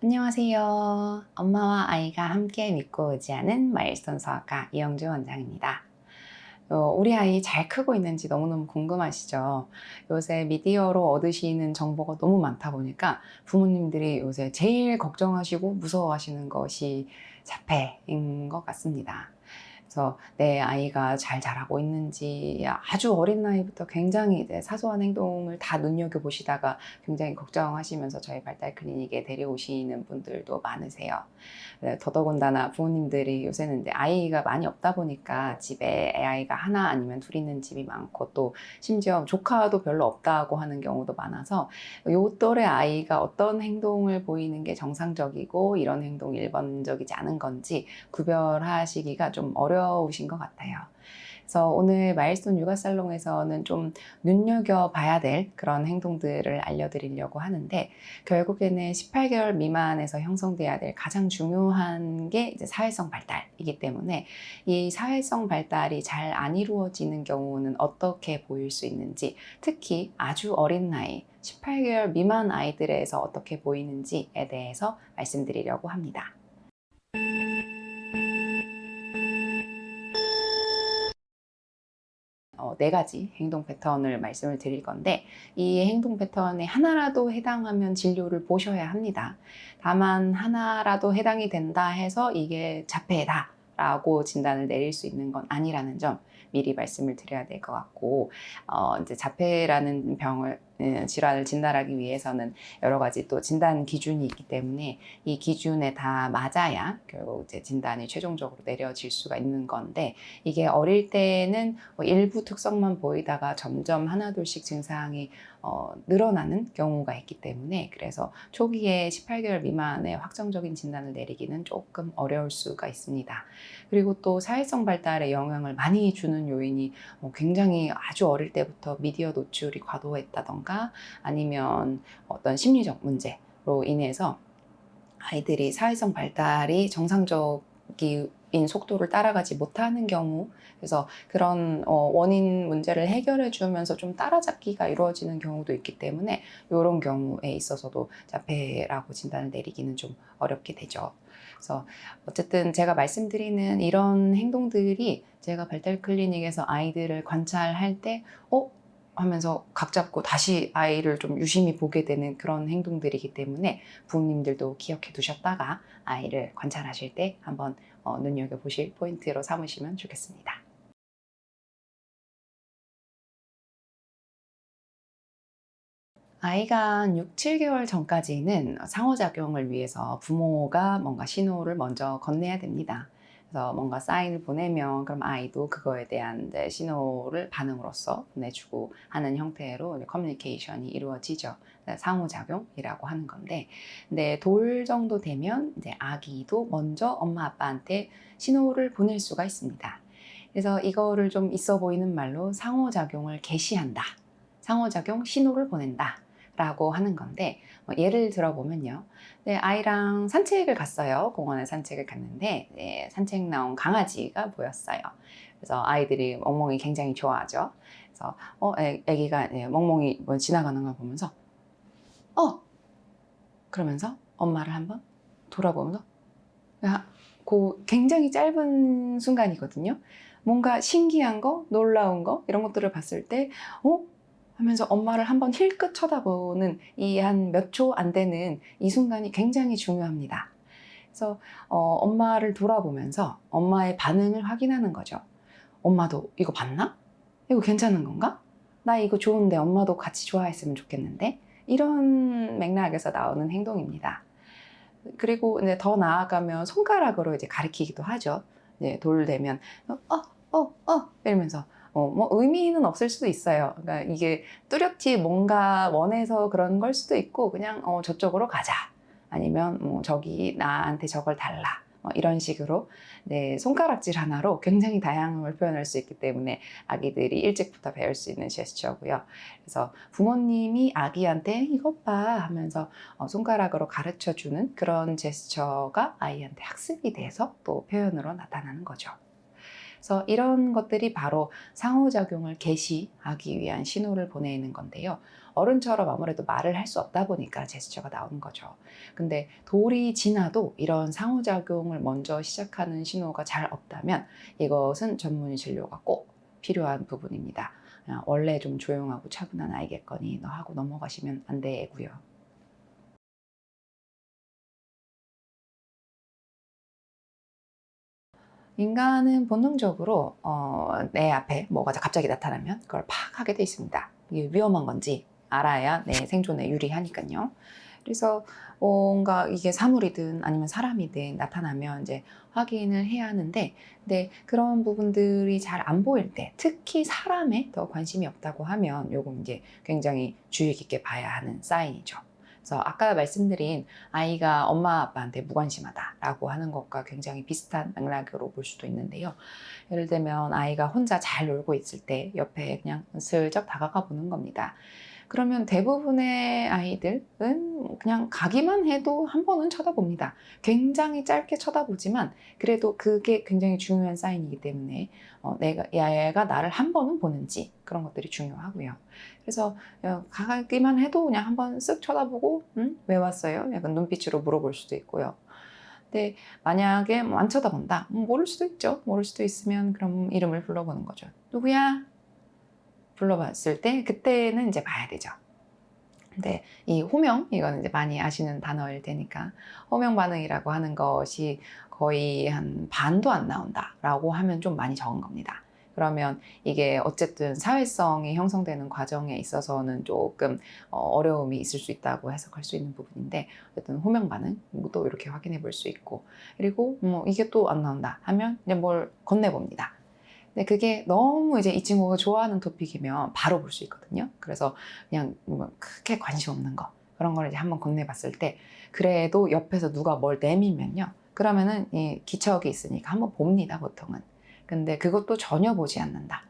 안녕하세요. 엄마와 아이가 함께 믿고 의지하는 마일스톤 서학과 이영주 원장입니다. 우리 아이 잘 크고 있는지 너무너무 궁금하시죠? 요새 미디어로 얻으시는 정보가 너무 많다 보니까 부모님들이 요새 제일 걱정하시고 무서워하시는 것이 자폐인 것 같습니다. 그래서 내 아이가 잘 자라고 있는지 아주 어린 나이부터 굉장히 이제 사소한 행동을 다 눈여겨보시다가 굉장히 걱정하시면서 저희 발달 클리닉에 데려오시는 분들도 많으세요. 더더군다나 부모님들이 요새는 이제 아이가 많이 없다 보니까 집에 아이가 하나 아니면 둘 있는 집이 많고 또 심지어 조카도 별로 없다고 하는 경우도 많아서 요 또래 아이가 어떤 행동을 보이는 게 정상적이고 이런 행동이 일반적이지 않은 건지 구별하시기가 좀 어려우신 것 같아요. 그래서 오늘 마일스톤 육아 살롱에서는 좀 눈여겨봐야 될 그런 행동들을 알려드리려고 하는데, 결국에는 18개월 미만에서 형성돼야 될 가장 중요한 게 이제 사회성 발달이기 때문에 이 사회성 발달이 잘 안 이루어지는 경우는 어떻게 보일 수 있는지, 특히 아주 어린 나이 18개월 미만 아이들에서 어떻게 보이는지에 대해서 말씀드리려고 합니다. 네 가지 행동 패턴을 말씀을 드릴 건데, 이 행동 패턴에 하나라도 해당하면 진료를 보셔야 합니다. 다만 하나라도 해당이 된다 해서 이게 자폐다 라고 진단을 내릴 수 있는 건 아니라는 점 미리 말씀을 드려야 될 것 같고, 이제 자폐라는 질환을 진단하기 위해서는 여러 가지 또 진단 기준이 있기 때문에 이 기준에 다 맞아야 결국 이제 진단이 최종적으로 내려질 수가 있는 건데, 이게 어릴 때는 일부 특성만 보이다가 점점 하나둘씩 증상이 늘어나는 경우가 있기 때문에, 그래서 초기에 18개월 미만의 확정적인 진단을 내리기는 조금 어려울 수가 있습니다. 그리고 또 사회성 발달에 영향을 많이 주는 요인이 굉장히 아주 어릴 때부터 미디어 노출이 과도했다던가 아니면 어떤 심리적 문제로 인해서 아이들이 사회성 발달이 정상적인 속도를 따라가지 못하는 경우, 그래서 그런 원인 문제를 해결해 주면서 좀 따라잡기가 이루어지는 경우도 있기 때문에 이런 경우에 있어서도 자폐라고 진단을 내리기는 좀 어렵게 되죠. 그래서 어쨌든 제가 말씀드리는 이런 행동들이 제가 발달 클리닉에서 아이들을 관찰할 때 하면서 각 잡고 다시 아이를 좀 유심히 보게 되는 그런 행동들이기 때문에 부모님들도 기억해 두셨다가 아이를 관찰하실 때 한번 눈여겨보실 포인트로 삼으시면 좋겠습니다. 아이가 한 6, 7개월 전까지는 상호작용을 위해서 부모가 뭔가 신호를 먼저 건네야 됩니다. 그래서 뭔가 사인을 보내면 그럼 아이도 그거에 대한 이제 신호를 반응으로써 보내주고 하는 형태로 이제 커뮤니케이션이 이루어지죠. 상호작용이라고 하는 건데, 근데 돌 정도 되면 이제 아기도 먼저 엄마 아빠한테 신호를 보낼 수가 있습니다. 그래서 이거를 좀 있어 보이는 말로 상호작용을 개시한다. 상호작용 신호를 보낸다. 라고 하는 건데, 예를 들어보면요. 네, 아이랑 산책을 갔어요. 공원에 산책을 갔는데 네, 산책 나온 강아지가 보였어요. 그래서 아이들이 멍멍이 굉장히 좋아하죠. 그래서 애기가 멍멍이 지나가는 걸 보면서 그러면서 엄마를 한번 돌아보면서, 그 굉장히 짧은 순간이거든요. 뭔가 신기한 거, 놀라운 거 이런 것들을 봤을 때 하면서 엄마를 한번 힐끗 쳐다보는 이 한 몇 초 안 되는 이 순간이 굉장히 중요합니다. 그래서 엄마를 돌아보면서 엄마의 반응을 확인하는 거죠. 엄마도 이거 봤나? 이거 괜찮은 건가? 나 이거 좋은데 엄마도 같이 좋아했으면 좋겠는데? 이런 맥락에서 나오는 행동입니다. 그리고 이제 더 나아가면 손가락으로 이제 가리키기도 하죠. 이제 돌 되면 이러면서 뭐 의미는 없을 수도 있어요. 그러니까 이게 뚜렷이 뭔가 원해서 그런 걸 수도 있고, 그냥 저쪽으로 가자. 아니면 뭐 저기 나한테 저걸 달라. 이런 식으로 손가락질 하나로 굉장히 다양함을 표현할 수 있기 때문에 아기들이 일찍부터 배울 수 있는 제스처고요. 그래서 부모님이 아기한테 이것 봐 하면서 손가락으로 가르쳐주는 그런 제스처가 아이한테 학습이 돼서 또 표현으로 나타나는 거죠. 그래서 이런 것들이 바로 상호작용을 개시하기 위한 신호를 보내는 건데요. 어른처럼 아무래도 말을 할 수 없다 보니까 제스처가 나오는 거죠. 근데 돌이 지나도 이런 상호작용을 먼저 시작하는 신호가 잘 없다면 이것은 전문의 진료가 꼭 필요한 부분입니다. 원래 좀 조용하고 차분한 아이겠거니 너 하고 넘어가시면 안 되고요. 인간은 본능적으로 내 앞에 뭐가 갑자기 나타나면 그걸 파악하게 돼 있습니다. 이게 위험한 건지 알아야 내 생존에 유리하니까요. 그래서 뭔가 이게 사물이든 아니면 사람이든 나타나면 이제 확인을 해야 하는데, 근데 그런 부분들이 잘 안 보일 때, 특히 사람에 더 관심이 없다고 하면 요건 이제 굉장히 주의 깊게 봐야 하는 사인이죠. 그래서 아까 말씀드린 아이가 엄마 아빠한테 무관심하다라고 하는 것과 굉장히 비슷한 맥락으로 볼 수도 있는데요. 예를 들면 아이가 혼자 잘 놀고 있을 때 옆에 그냥 슬쩍 다가가 보는 겁니다. 그러면 대부분의 아이들은 그냥 가기만 해도 한 번은 쳐다봅니다. 굉장히 짧게 쳐다보지만 그래도 그게 굉장히 중요한 사인이기 때문에 얘가 나를 한 번은 보는지 그런 것들이 중요하고요. 그래서 가기만 해도 그냥 한 번 쓱 쳐다보고 왜 왔어요? 약간 눈빛으로 물어볼 수도 있고요. 근데 만약에 안 쳐다본다? 모를 수도 있죠. 모를 수도 있으면 그럼 이름을 불러보는 거죠. 누구야? 불러봤을 때 그때는 이제 봐야 되죠. 근데 이 호명, 이거는 이제 많이 아시는 단어일 테니까 호명 반응이라고 하는 것이 거의 한 반도 안 나온다라고 하면 좀 많이 적은 겁니다. 그러면 이게 어쨌든 사회성이 형성되는 과정에 있어서는 조금 어려움이 있을 수 있다고 해석할 수 있는 부분인데, 어쨌든 호명 반응도 이렇게 확인해 볼 수 있고, 그리고 뭐 이게 또 안 나온다 하면 이제 뭘 건네봅니다. 근데 그게 너무 이제 이 친구가 좋아하는 토픽이면 바로 볼 수 있거든요. 그래서 그냥 뭐 크게 관심 없는 거, 그런 걸 이제 한번 건네봤을 때 그래도 옆에서 누가 뭘 내밀면요, 그러면은 이 기척이 있으니까 한번 봅니다, 보통은. 근데 그것도 전혀 보지 않는다.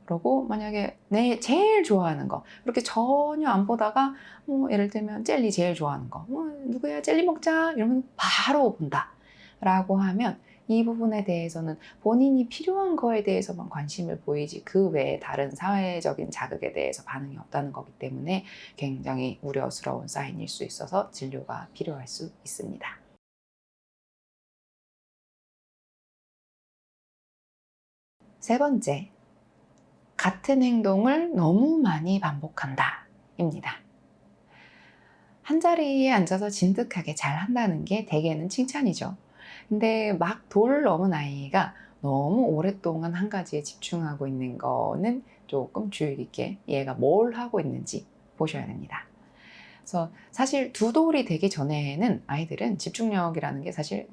그러고 만약에 내 제일 좋아하는 거 그렇게 전혀 안 보다가 뭐 예를 들면 젤리 제일 좋아하는 거, 누구야 젤리 먹자 이러면 바로 본다 라고 하면 이 부분에 대해서는 본인이 필요한 거에 대해서만 관심을 보이지 그 외에 다른 사회적인 자극에 대해서 반응이 없다는 거기 때문에 굉장히 우려스러운 사인일 수 있어서 진료가 필요할 수 있습니다. 세 번째, 같은 행동을 너무 많이 반복한다 입니다. 한자리에 앉아서 진득하게 잘 한다는 게 대개는 칭찬이죠. 근데 막 돌 넘은 아이가 너무 오랫동안 한 가지에 집중하고 있는 거는 조금 주의 깊게 얘가 뭘 하고 있는지 보셔야 됩니다. 그래서 사실 두 돌이 되기 전에는 아이들은 집중력이라는 게 사실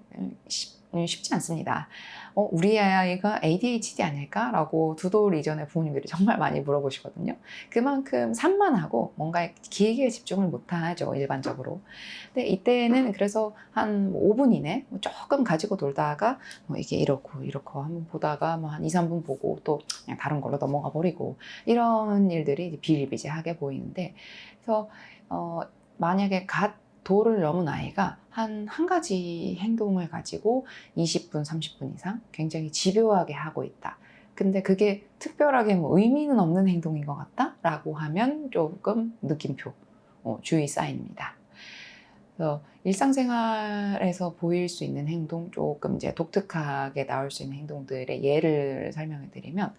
쉽지 않습니다. 우리 아이가 ADHD 아닐까라고 두 돌 이전에 부모님들이 정말 많이 물어보시거든요. 그만큼 산만하고 뭔가 길게 집중을 못하죠, 일반적으로. 근데 이때는 그래서 한 5분 이내 조금 가지고 놀다가 이게 이렇고 한번 보다가 한 2, 3분 보고 또 그냥 다른 걸로 넘어가 버리고 이런 일들이 비일비재하게 보이는데, 그래서 만약에 돌을 넘은 아이가 한 가지 행동을 가지고 20분, 30분 이상 굉장히 집요하게 하고 있다. 근데 그게 특별하게 뭐 의미는 없는 행동인 것 같다? 라고 하면 조금 느낌표, 주의 사인입니다. 그래서 일상생활에서 보일 수 있는 행동, 조금 이제 독특하게 나올 수 있는 행동들의 예를 설명해 드리면,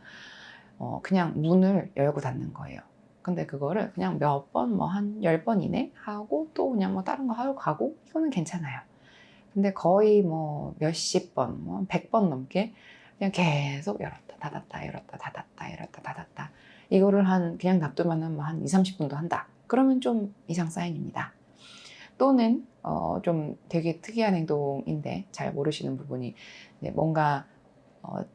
그냥 문을 열고 닫는 거예요. 근데 그거를 그냥 몇 번, 한 10번 이내 하고 또 그냥 다른 거 하러 가고 이거는 괜찮아요. 근데 거의 몇십 번, 100번 넘게 그냥 계속 열었다 닫았다 열었다 닫았다 열었다 닫았다 이거를 그냥 놔두면 한 2, 30분도 한다. 그러면 좀 이상 사인입니다. 또는 좀 되게 특이한 행동인데 잘 모르시는 부분이 뭔가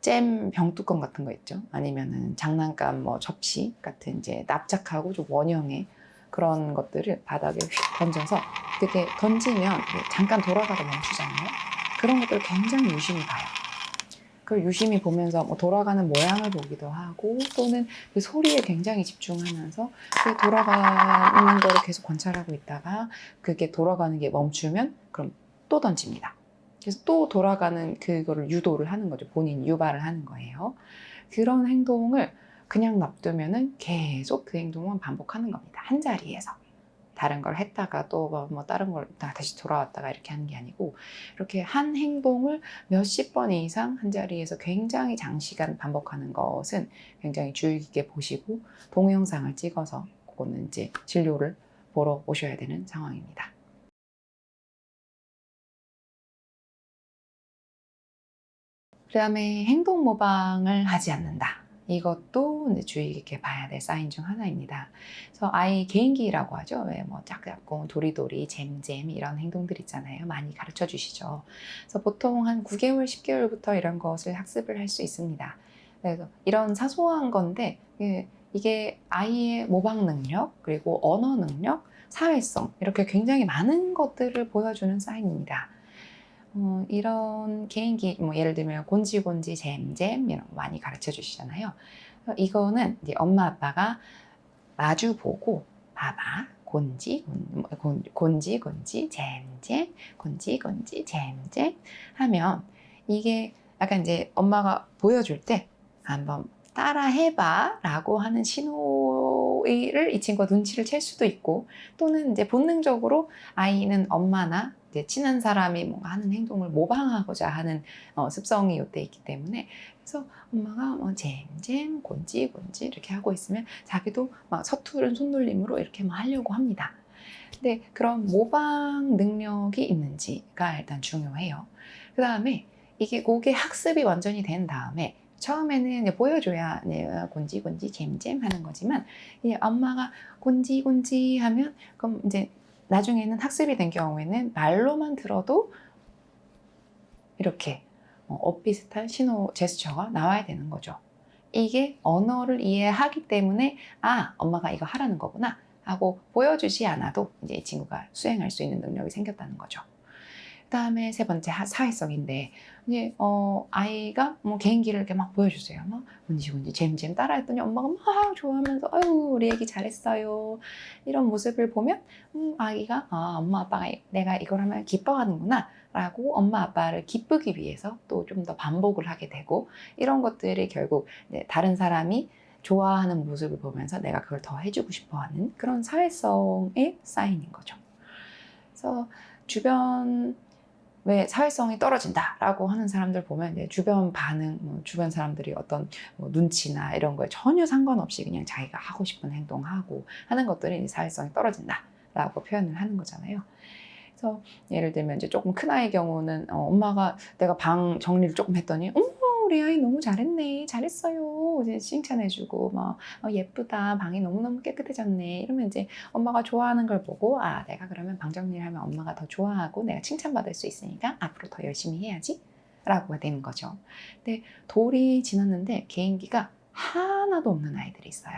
잼 병뚜껑 같은 거 있죠. 아니면은 장난감 접시 같은 이제 납작하고 좀 원형의 그런 것들을 바닥에 휙 던져서 그렇게 던지면 잠깐 돌아가다 멈추잖아요. 그런 것들을 굉장히 유심히 봐요. 그걸 유심히 보면서 돌아가는 모양을 보기도 하고, 또는 그 소리에 굉장히 집중하면서 그 돌아가는 거를 계속 관찰하고 있다가 그게 돌아가는 게 멈추면 그럼 또 던집니다. 그래서 또 돌아가는 그거를 유도를 하는 거죠. 본인 유발을 하는 거예요. 그런 행동을 그냥 놔두면은 계속 그 행동은 반복하는 겁니다. 한 자리에서. 다른 걸 했다가 또 뭐 다른 걸 다시 돌아왔다가 이렇게 하는 게 아니고, 이렇게 한 행동을 몇십 번 이상 한 자리에서 굉장히 장시간 반복하는 것은 굉장히 주의 깊게 보시고 동영상을 찍어서 그거는 이제 진료를 보러 오셔야 되는 상황입니다. 그 다음에 행동 모방을 하지 않는다. 이것도 이제 주의 깊게 봐야 될 사인 중 하나입니다. 그래서 아이 개인기라고 하죠. 왜 뭐 짝짝꿍, 도리도리, 잼잼 이런 행동들 있잖아요. 많이 가르쳐 주시죠. 그래서 보통 한 9개월, 10개월부터 이런 것을 학습을 할 수 있습니다. 그래서 이런 사소한 건데 이게 아이의 모방 능력, 그리고 언어 능력, 사회성 이렇게 굉장히 많은 것들을 보여주는 사인입니다. 이런 개인기, 뭐 예를 들면 곤지곤지 잼잼 이런 거 많이 가르쳐 주시잖아요. 이거는 이제 엄마 아빠가 마주 보고 봐봐. 곤지 잼잼 곤지 잼잼 하면 이게 약간 이제 엄마가 보여줄 때 한번 따라 해봐 라고 하는 신호를 이 친구가 눈치를 챌 수도 있고, 또는 이제 본능적으로 아이는 엄마나 이제 친한 사람이 뭔가 하는 행동을 모방하고자 하는 습성이 이때 있기 때문에, 그래서 엄마가 잼잼 곤지 이렇게 하고 있으면 자기도 막 서투른 손놀림으로 이렇게 막 하려고 합니다. 근데 그런 모방 능력이 있는지가 일단 중요해요. 그 다음에 그게 학습이 완전히 된 다음에 처음에는 이제 보여줘야 곤지 잼잼 하는 거지만, 이제 엄마가 곤지 하면 그럼 이제 나중에는 학습이 된 경우에는 말로만 들어도 이렇게 비슷한 신호 제스처가 나와야 되는 거죠. 이게 언어를 이해하기 때문에 엄마가 이거 하라는 거구나 하고 보여주지 않아도 이제 이 친구가 수행할 수 있는 능력이 생겼다는 거죠. 그다음에 세 번째 사회성인데, 이제 아이가 뭐 개인기를 이렇게 막 보여주세요. 막 곤지 잼잼 따라했더니 엄마가 막 좋아하면서 아유 우리 애기 잘했어요 이런 모습을 보면 아기가 엄마 아빠가 내가 이걸 하면 기뻐하는구나 라고 엄마 아빠를 기쁘기 위해서 또 좀 더 반복을 하게 되고, 이런 것들이 결국 다른 사람이 좋아하는 모습을 보면서 내가 그걸 더 해주고 싶어하는 그런 사회성의 사인인 거죠. 그래서 주변 왜 사회성이 떨어진다라고 하는 사람들 보면 이제 주변 반응, 주변 사람들이 어떤 눈치나 이런 거에 전혀 상관없이 그냥 자기가 하고 싶은 행동하고 하는 것들이 사회성이 떨어진다라고 표현을 하는 거잖아요. 그래서 예를 들면 이제 조금 큰 아이의 경우는 엄마가 내가 방 정리를 조금 했더니 우리 아이 너무 잘했네, 잘했어요 이제 칭찬해주고 막 예쁘다, 방이 너무너무 깨끗해졌네 이러면 이제 엄마가 좋아하는 걸 보고 내가 그러면 방 정리를 하면 엄마가 더 좋아하고 내가 칭찬받을 수 있으니까 앞으로 더 열심히 해야지 라고 되는 거죠. 근데 돌이 지났는데 개인기가 하나도 없는 아이들이 있어요.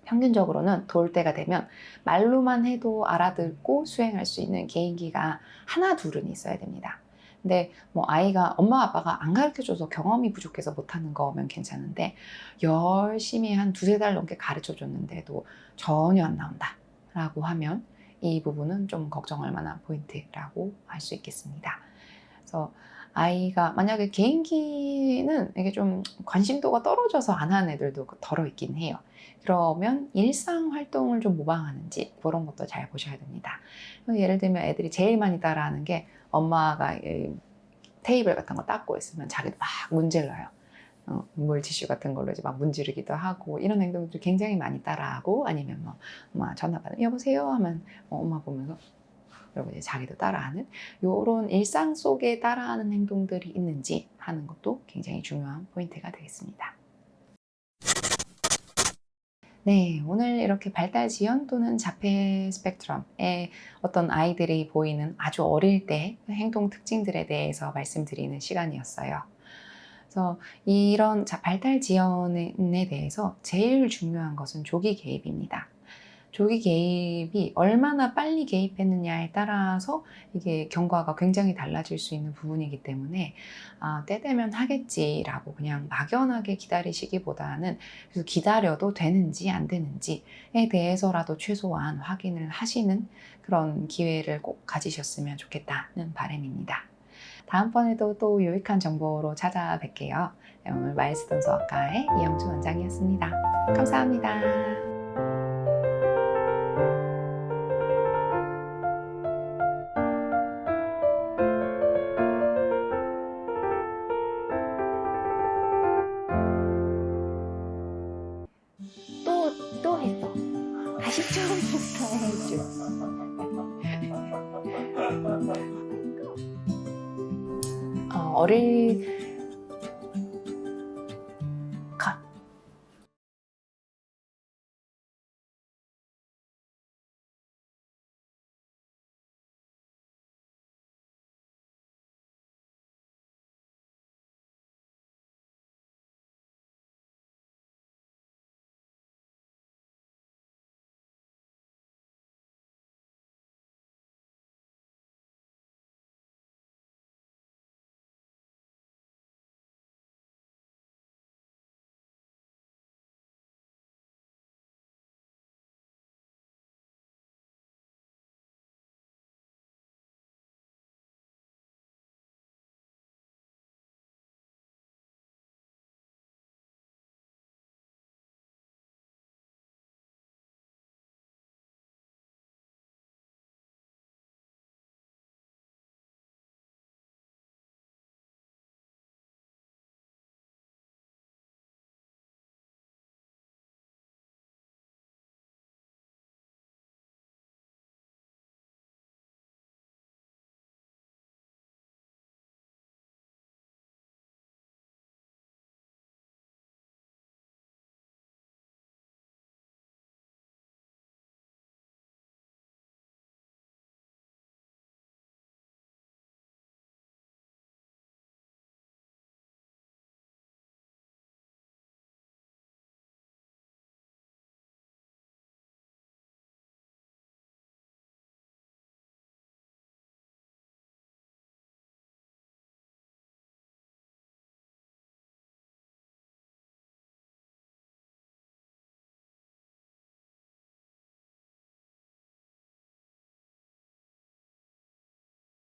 평균적으로는 돌 때가 되면 말로만 해도 알아듣고 수행할 수 있는 개인기가 하나 둘은 있어야 됩니다. 근데 뭐 아이가 엄마 아빠가 안 가르쳐줘서 경험이 부족해서 못하는 거면 괜찮은데, 열심히 한 두세 달 넘게 가르쳐줬는데도 전혀 안 나온다 라고 하면 이 부분은 좀 걱정할 만한 포인트라고 할 수 있겠습니다. 그래서 아이가 만약에 개인기는 이게 좀 관심도가 떨어져서 안 하는 애들도 덜어 있긴 해요. 그러면 일상 활동을 좀 모방하는지 그런 것도 잘 보셔야 됩니다. 예를 들면 애들이 제일 많이 따라하는 게, 엄마가 테이블 같은 거 닦고 있으면 자기도 막 문질러요. 물티슈 같은 걸로 이제 막 문지르기도 하고, 이런 행동들 굉장히 많이 따라하고, 아니면 뭐 엄마 전화 받으면 여보세요 하면 엄마 보면서 그리고 이제 자기도 따라하는, 이런 일상 속에 따라하는 행동들이 있는지 하는 것도 굉장히 중요한 포인트가 되겠습니다. 네, 오늘 이렇게 발달 지연 또는 자폐 스펙트럼의 어떤 아이들이 보이는 아주 어릴 때 행동 특징들에 대해서 말씀드리는 시간이었어요. 그래서 이런 발달 지연에 대해서 제일 중요한 것은 조기 개입입니다. 조기 개입이 얼마나 빨리 개입했느냐에 따라서 이게 경과가 굉장히 달라질 수 있는 부분이기 때문에 때 되면 하겠지라고 그냥 막연하게 기다리시기보다는, 그래서 기다려도 되는지 안 되는지에 대해서라도 최소한 확인을 하시는 그런 기회를 꼭 가지셨으면 좋겠다는 바람입니다. 다음번에도 또 유익한 정보로 찾아뵐게요. 오늘 마일스톤 수학과의 이영주 원장이었습니다. 감사합니다. 또 했어. 다시 처음부터 해줘. 어릴